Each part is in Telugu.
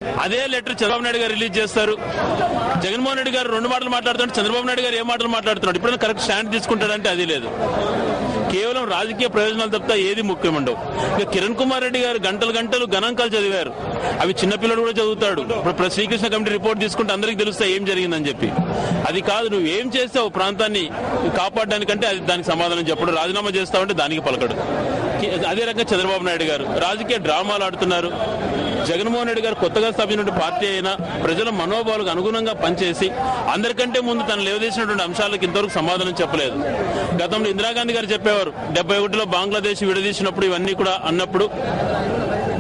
అదే లెటర్ చంద్రబాబు నాయుడు గారు రిలీజ్ చేస్తారు. జగన్మోహన్ రెడ్డి గారు 2 మాటలు మాట్లాడుతున్నాడు, చంద్రబాబు నాయుడు గారు ఏ మాటలు మాట్లాడుతున్నాడు. ఇప్పుడైనా కరెక్ట్ స్టాండ్ తీసుకుంటాడంటే అది లేదు. కేవలం రాజకీయ ప్రయోజనాలు తప్ప ఏది ముఖ్యం ఉండవు. ఇక కిరణ్ కుమార్ రెడ్డి గారు గంటలు గంటలు గణాంకాలు చదివారు. అవి చిన్నపిల్లడు కూడా చదువుతాడు. ఇప్పుడు శ్రీకృష్ణ కమిటీ రిపోర్ట్ తీసుకుంటే అందరికీ తెలుస్తాయి ఏం జరిగిందని చెప్పి. అది కాదు, నువ్వు ఏం చేస్తావు ప్రాంతాన్ని కాపాడడానికంటే అది దానికి సమాధానం చెప్పడు. రాజీనామా చేస్తావంటే దానికి పలకడు. అదే రకంగా చంద్రబాబు నాయుడు గారు రాజకీయ డ్రామాలు ఆడుతున్నారు. జగన్మోహన్ రెడ్డి గారు కొత్తగా స్థాపించిన పార్టీ అయినా ప్రజల మనోభావాలకు అనుగుణంగా పనిచేసి అందరికంటే ముందు తను లేవదీసినటువంటి అంశాలకు ఇంతవరకు సమాధానం చెప్పలేదు. గతంలో ఇందిరాగాంధీ గారు చెప్పేవారు, 71లో బంగ్లాదేశ్ విడదీసినప్పుడు ఇవన్నీ కూడా అన్నప్పుడు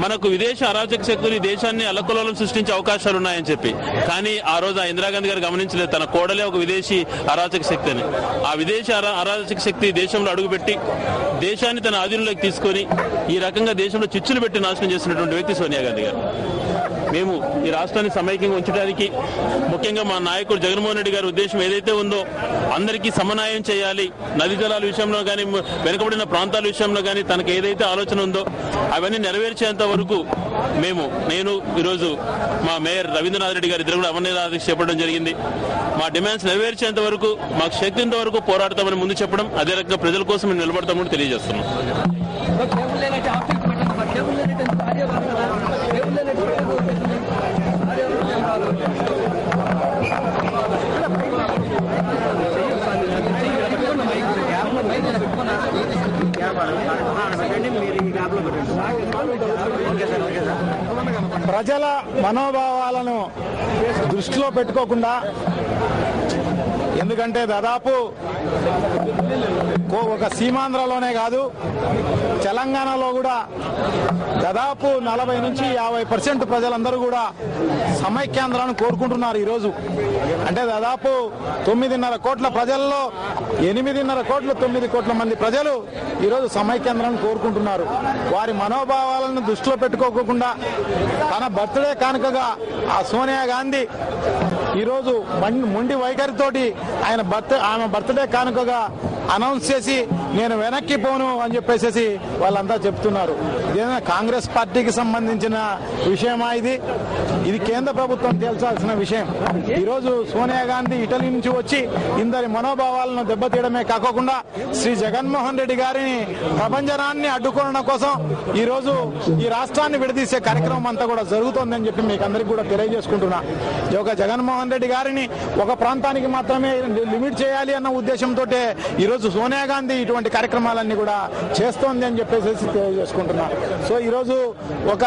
మనకు విదేశీ అరాచక శక్తులు ఈ దేశాన్ని అల్లకల్లోలం సృష్టించే అవకాశాలు ఉన్నాయని చెప్పి. కానీ ఆ రోజు ఆ ఇందిరాగాంధీ గారు గమనించలేదు, తన కోడలే ఒక విదేశీ అరాచక శక్తి అని. ఆ విదేశీ అరాచక శక్తి దేశంలో అడుగుపెట్టి దేశాన్ని తన ఆధీనంలోకి తీసుకొని ఈ రకంగా దేశంలో చిచ్చులు పెట్టి నాశనం చేసినటువంటి వ్యక్తి సోనియా గాంధీ గారు. మేము ఈ రాష్ట్రాన్ని సమైక్యంగా ఉంచడానికి ముఖ్యంగా మా నాయకుడు జగన్మోహన్ రెడ్డి గారి ఉద్దేశం ఏదైతే ఉందో అందరికీ సమన్వయం చేయాలి, నదీ జలాల విషయంలో కానీ వెనుకబడిన ప్రాంతాల విషయంలో కానీ తనకు ఏదైతే ఆలోచన ఉందో అవన్నీ నెరవేర్చేంత వరకు నేను ఈరోజు మా మేయర్ రవీంద్రనాథ్ రెడ్డి గారు ఇద్దరు కూడా అమరనాథ్ చేపట్టడం జరిగింది. మా డిమాండ్స్ నెరవేర్చేంత వరకు మాకు శక్తింత వరకు పోరాడతామని ముందు చెప్పడం, అదే రకంగా ప్రజల కోసం మేము నిలబడతామని తెలియజేస్తున్నాం. ప్రజల మనోభావాలను దృష్టిలో పెట్టుకోకుండా, ఎందుకంటే దాదాపు ఒక సీమాంధ్రలోనే కాదు తెలంగాణలో కూడా దాదాపు 40 నుంచి 50% ప్రజలందరూ కూడా సమైక్యాంధ్రాన్ని కోరుకుంటున్నారు. ఈరోజు అంటే దాదాపు 9.5 కోట్ల ప్రజల్లో 8.5 కోట్లు 9 కోట్ల మంది ప్రజలు ఈరోజు సమైక్యాంధ్రాన్ని కోరుకుంటున్నారు. వారి మనోభావాలను దృష్టిలో పెట్టుకోకుండా తన బర్త్డే కానుకగా ఆ సోనియా గాంధీ ఈరోజు మొండి వైఖరితోటి ఆమె బర్త్డే కానుకగా అనౌన్స్ చేసి నేను వెనక్కి పోను అని చెప్పేసి వాళ్ళంతా చెప్తున్నారు. ఇదేనా కాంగ్రెస్ పార్టీకి సంబంధించిన విషయమా? ఇది కేంద్ర ప్రభుత్వం తేల్చాల్సిన విషయం. ఈరోజు సోనియా గాంధీ ఇటలీ నుంచి వచ్చి ఇందరి మనోభావాలను దెబ్బతీయడమే కాకుండా శ్రీ జగన్మోహన్ రెడ్డి గారిని ప్రపంచనాన్ని అడ్డుకోవడం కోసం ఈరోజు ఈ రాష్ట్రాన్ని విడదీసే కార్యక్రమం అంతా కూడా జరుగుతోందని చెప్పి మీకు అందరికీ కూడా తెలియజేసుకుంటున్నా. ఒక జగన్మోహన్ రెడ్డి గారిని ఒక ప్రాంతానికి మాత్రమే లిమిట్ చేయాలి అన్న ఉద్దేశంతో ఈరోజు సోనియా గాంధీ ఇటువంటి కార్యక్రమాలన్నీ కూడా చేస్తోంది అని చెప్పేసి తెలియజేసుకుంటున్నా. సో ఈరోజు ఒక